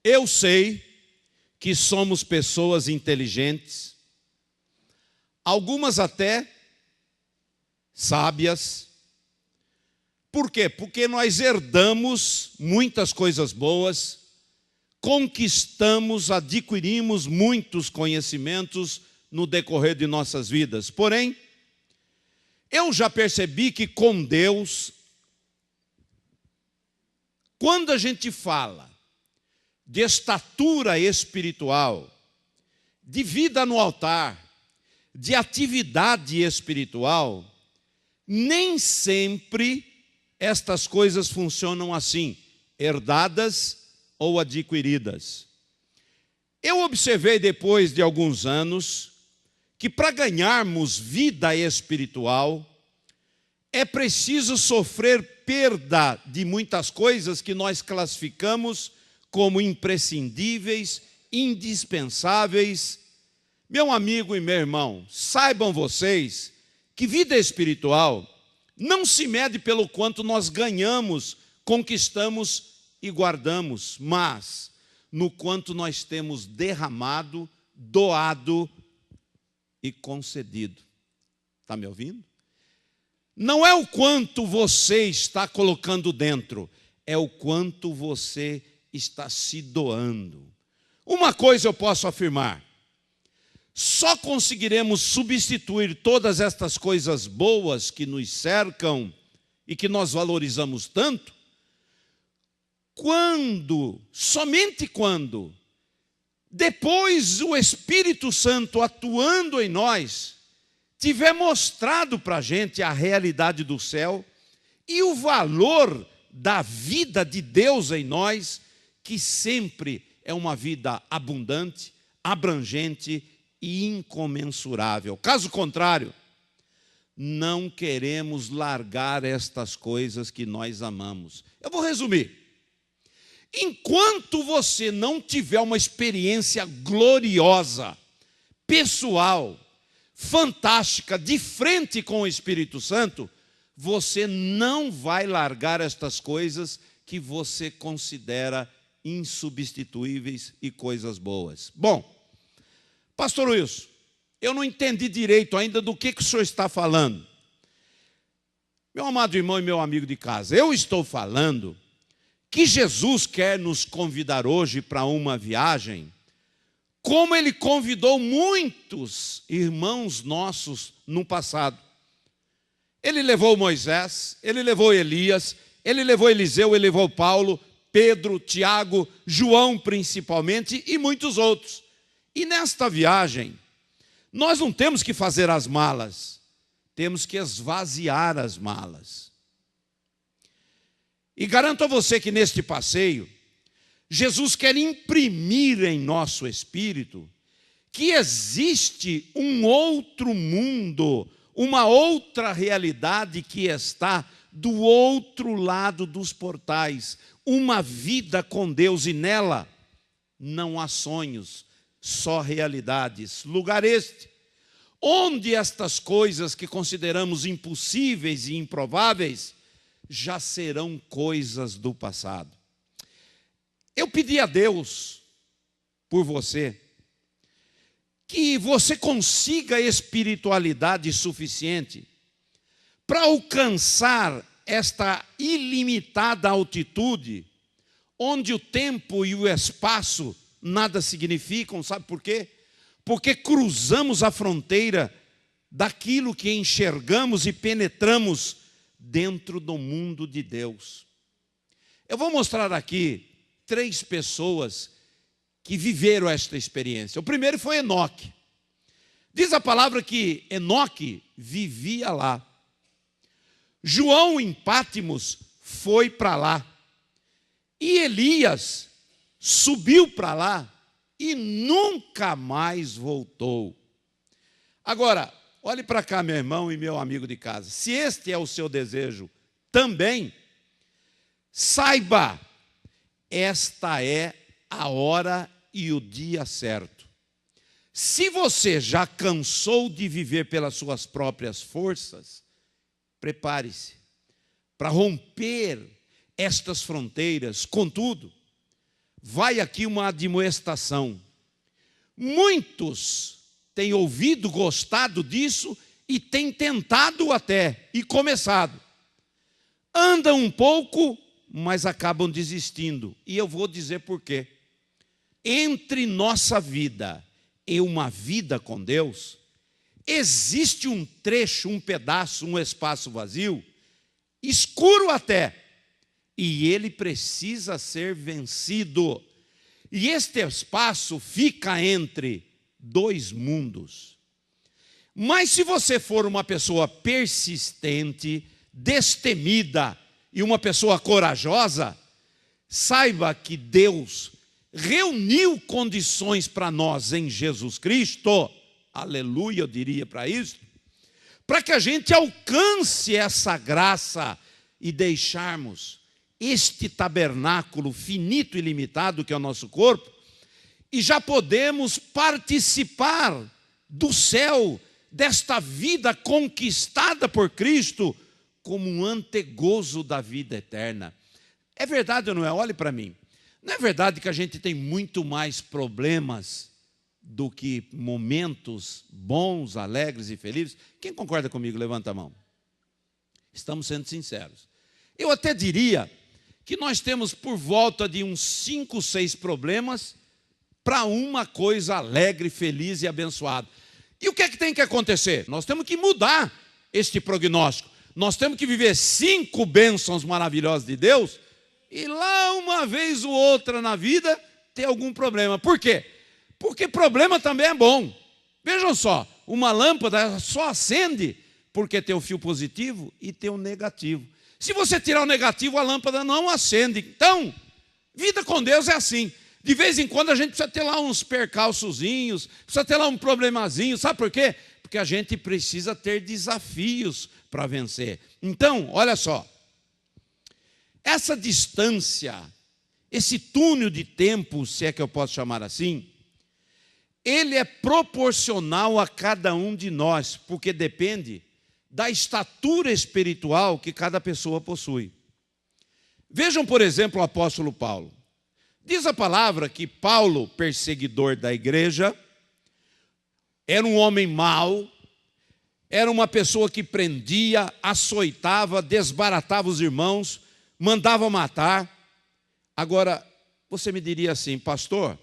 Eu sei que somos pessoas inteligentes, algumas até sábias. Por quê? Porque nós herdamos muitas coisas boas, conquistamos, adquirimos muitos conhecimentos no decorrer de nossas vidas. Porém, eu já percebi que com Deus, quando a gente fala de estatura espiritual, de vida no altar, de atividade espiritual, nem sempre estas coisas funcionam assim, herdadas ou adquiridas. Eu observei depois de alguns anos que para ganharmos vida espiritual é preciso sofrer perda de muitas coisas que nós classificamos como imprescindíveis, indispensáveis. Meu amigo e meu irmão, saibam vocês que vida espiritual não se mede pelo quanto nós ganhamos, conquistamos e guardamos, mas no quanto nós temos derramado, doado e concedido. Está me ouvindo? Não é o quanto você está colocando dentro, é o quanto você está se doando. Uma coisa eu posso afirmar: só conseguiremos substituir todas estas coisas boas que nos cercam e que nós valorizamos tanto, somente quando, depois o Espírito Santo atuando em nós, tiver mostrado para a gente a realidade do céu e o valor da vida de Deus em nós, que sempre é uma vida abundante, abrangente e incomensurável. Caso contrário, não queremos largar estas coisas que nós amamos. Eu vou resumir. Enquanto você não tiver uma experiência gloriosa, pessoal, fantástica, de frente com o Espírito Santo, você não vai largar estas coisas que você considera insubstituíveis e coisas boas. Bom, pastor Wilson, eu não entendi direito ainda do que o senhor está falando. Meu amado irmão e meu amigo de casa, eu estou falando que Jesus quer nos convidar hoje para uma viagem, como Ele convidou muitos irmãos nossos no passado. Ele levou Moisés, Ele levou Elias, Ele levou Eliseu, Ele levou Paulo, Pedro, Tiago, João principalmente e muitos outros. E nesta viagem, nós não temos que fazer as malas, temos que esvaziar as malas. E garanto a você que neste passeio, Jesus quer imprimir em nosso espírito que existe um outro mundo, uma outra realidade que está do outro lado dos portais, uma vida com Deus, e nela não há sonhos, só realidades. Lugar este, onde estas coisas que consideramos impossíveis e improváveis, já serão coisas do passado. Eu pedi a Deus, por você, que você consiga espiritualidade suficiente para alcançar esta ilimitada altitude, onde o tempo e o espaço nada significam. Sabe por quê? Porque cruzamos a fronteira daquilo que enxergamos e penetramos dentro do mundo de Deus. Eu vou mostrar aqui 3 pessoas que viveram esta experiência. O primeiro foi Enoque. Diz a palavra que Enoque vivia lá. João em Pátimos foi para lá. E Elias subiu para lá e nunca mais voltou. Agora, olhe para cá, meu irmão e meu amigo de casa. Se este é o seu desejo também, saiba, esta é a hora e o dia certo. Se você já cansou de viver pelas suas próprias forças, prepare-se para romper estas fronteiras. Contudo, vai aqui uma admoestação. Muitos têm ouvido, gostado disso e têm tentado até e começado. Andam um pouco, mas acabam desistindo. E eu vou dizer por quê. Entre nossa vida e uma vida com Deus, existe um trecho, um pedaço, um espaço vazio, escuro até, e ele precisa ser vencido. E este espaço fica entre dois mundos. Mas se você for uma pessoa persistente, destemida e uma pessoa corajosa, saiba que Deus reuniu condições para nós em Jesus Cristo, aleluia, eu diria para isso, para que a gente alcance essa graça e deixarmos este tabernáculo finito e limitado que é o nosso corpo, e já podemos participar do céu, desta vida conquistada por Cristo, como um antegozo da vida eterna. É verdade ou não é? Olhe para mim. Não é verdade que a gente tem muito mais problemas do que momentos bons, alegres e felizes? Quem concorda comigo? Levanta a mão. Estamos sendo sinceros. Eu até diria que nós temos por volta de uns 5, 6 problemas para uma coisa alegre, feliz e abençoada. E o que é que tem que acontecer? Nós temos que mudar este prognóstico. Nós temos que viver 5 bênçãos maravilhosas de Deus e lá uma vez ou outra na vida ter algum problema. Por quê? Porque problema também é bom. Vejam só, uma lâmpada só acende porque tem o fio positivo e tem o negativo. Se você tirar o negativo, a lâmpada não acende. Então, vida com Deus é assim. De vez em quando a gente precisa ter lá uns percalçozinhos, precisa ter lá um problemazinho. Sabe por quê? Porque a gente precisa ter desafios para vencer. Então, olha só. Essa distância, esse túnel de tempo, se é que eu posso chamar assim, ele é proporcional a cada um de nós, porque depende da estatura espiritual que cada pessoa possui. Vejam, por exemplo, o apóstolo Paulo. Diz a palavra que Paulo, perseguidor da igreja, era um homem mau, era uma pessoa que prendia, açoitava, desbaratava os irmãos, mandava matar. Agora, você me diria assim, pastor,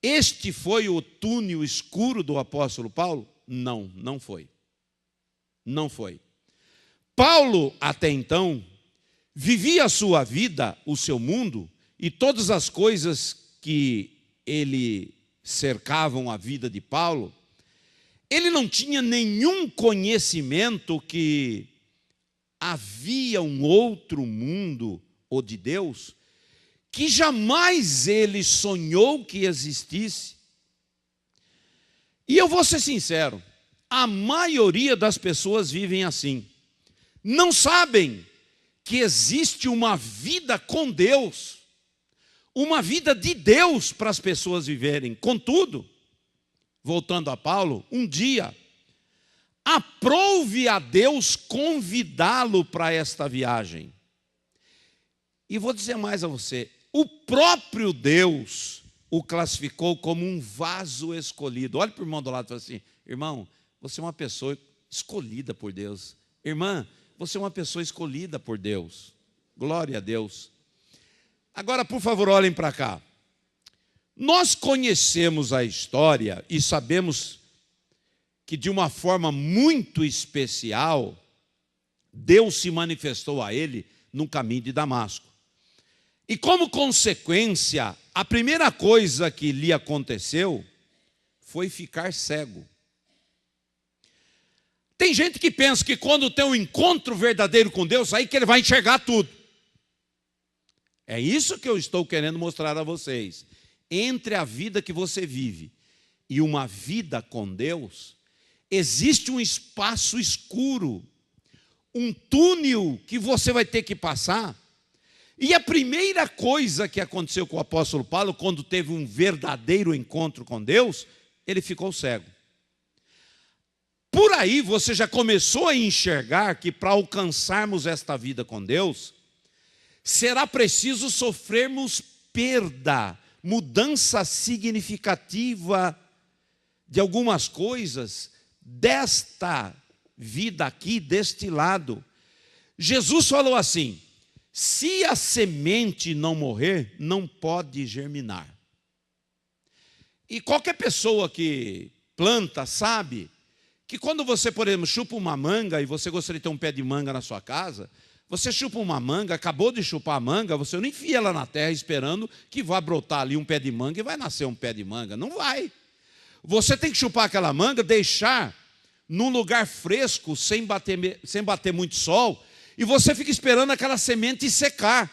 este foi o túnel escuro do apóstolo Paulo? Não, não foi. Não foi. Paulo, até então, vivia a sua vida, o seu mundo, e todas as coisas que ele cercavam a vida de Paulo, ele não tinha nenhum conhecimento que havia um outro mundo, o de Deus, que jamais ele sonhou que existisse. E eu vou ser sincero, a maioria das pessoas vivem assim. Não sabem que existe uma vida com Deus, uma vida de Deus para as pessoas viverem. Contudo, voltando a Paulo, um dia, aprove a Deus convidá-lo para esta viagem. E vou dizer mais a você, o próprio Deus o classificou como um vaso escolhido. Olha para o irmão do lado e fala assim, irmão, você é uma pessoa escolhida por Deus. Irmã, você é uma pessoa escolhida por Deus. Glória a Deus. Agora, por favor, olhem para cá. Nós conhecemos a história e sabemos que de uma forma muito especial, Deus se manifestou a ele no caminho de Damasco. E como consequência, a primeira coisa que lhe aconteceu foi ficar cego. Tem gente que pensa que quando tem um encontro verdadeiro com Deus, aí que ele vai enxergar tudo. É isso que eu estou querendo mostrar a vocês. Entre a vida que você vive e uma vida com Deus, existe um espaço escuro, um túnel que você vai ter que passar. E a primeira coisa que aconteceu com o apóstolo Paulo, quando teve um verdadeiro encontro com Deus, ele ficou cego. Por aí você já começou a enxergar que para alcançarmos esta vida com Deus, será preciso sofrermos perda, mudança significativa de algumas coisas desta vida aqui, deste lado. Jesus falou assim: se a semente não morrer, não pode germinar. E qualquer pessoa que planta sabe que quando você, por exemplo, chupa uma manga e você gostaria de ter um pé de manga na sua casa, você chupa uma manga, acabou de chupar a manga, você não enfia ela na terra esperando que vá brotar ali um pé de manga e vai nascer um pé de manga. Não vai. Você tem que chupar aquela manga, deixar num lugar fresco, sem bater muito sol, e você fica esperando aquela semente secar.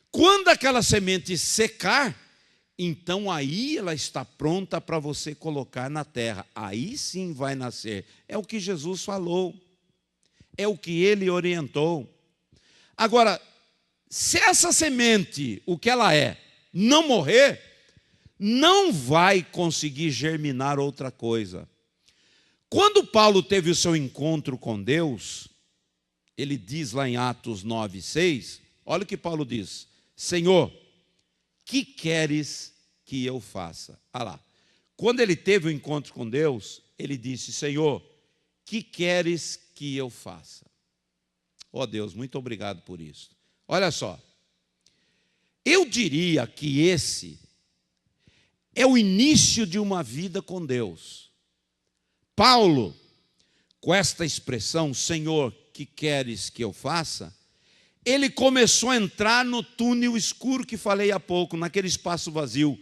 Quando aquela semente secar, então aí ela está pronta para você colocar na terra. Aí sim vai nascer. É o que Jesus falou. É o que ele orientou. Agora, se essa semente, o que ela é, não morrer, não vai conseguir germinar outra coisa. Quando Paulo teve o seu encontro com Deus, ele diz lá em Atos 9:6, olha o que Paulo diz: Senhor, que queres que eu faça? Ah lá, quando ele teve o encontro com Deus, ele disse: Senhor, que queres que eu faça? Oh Deus, muito obrigado por isso. Olha só, eu diria que esse é o início de uma vida com Deus. Paulo, com esta expressão, Senhor, que queres que eu faça? Ele começou a entrar no túnel escuro que falei há pouco, naquele espaço vazio,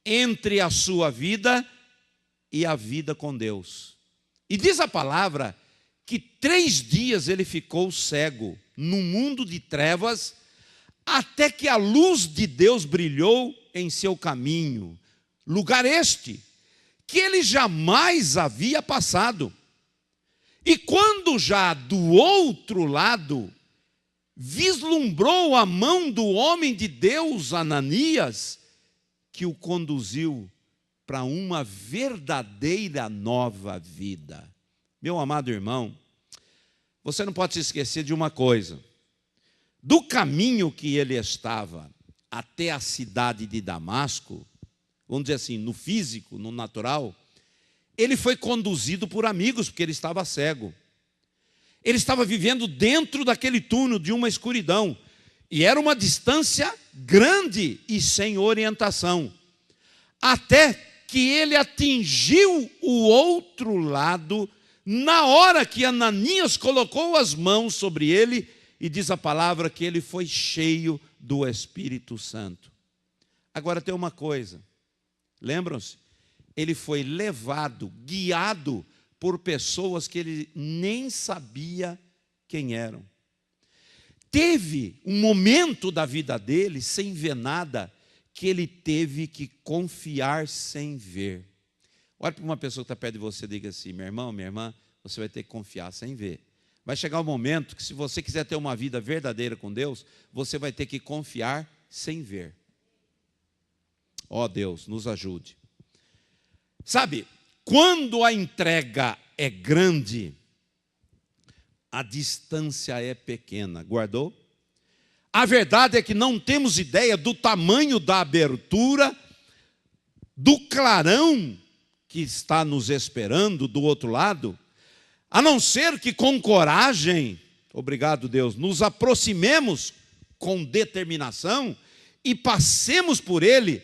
entre a sua vida e a vida com Deus. E diz a palavra que 3 dias ele ficou cego, num mundo de trevas, até que a luz de Deus brilhou em seu caminho. Lugar este que ele jamais havia passado. E quando já do outro lado vislumbrou a mão do homem de Deus, Ananias, que o conduziu para uma verdadeira nova vida. Meu amado irmão, você não pode se esquecer de uma coisa: do caminho que ele estava até a cidade de Damasco, vamos dizer assim, no físico, no natural, ele foi conduzido por amigos, porque ele estava cego. Ele estava vivendo dentro daquele túnel de uma escuridão, e era uma distância grande e sem orientação, até que ele atingiu o outro lado, na hora que Ananias colocou as mãos sobre ele, e diz a palavra que ele foi cheio do Espírito Santo. Agora tem uma coisa, lembram-se? Ele foi levado, guiado por pessoas que ele nem sabia quem eram. Teve um momento da vida dele, sem ver nada, que ele teve que confiar sem ver. Olha para uma pessoa que está perto de você e diga assim: meu irmão, minha irmã, você vai ter que confiar sem ver. Vai chegar um momento que, se você quiser ter uma vida verdadeira com Deus, você vai ter que confiar sem ver. Ó Deus, nos ajude. Sabe, quando a entrega é grande, a distância é pequena. Guardou? A verdade é que não temos ideia do tamanho da abertura, do clarão que está nos esperando do outro lado, a não ser que com coragem, obrigado Deus, nos aproximemos com determinação e passemos por ele,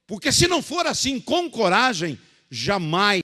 porque se não for assim, com coragem, jamais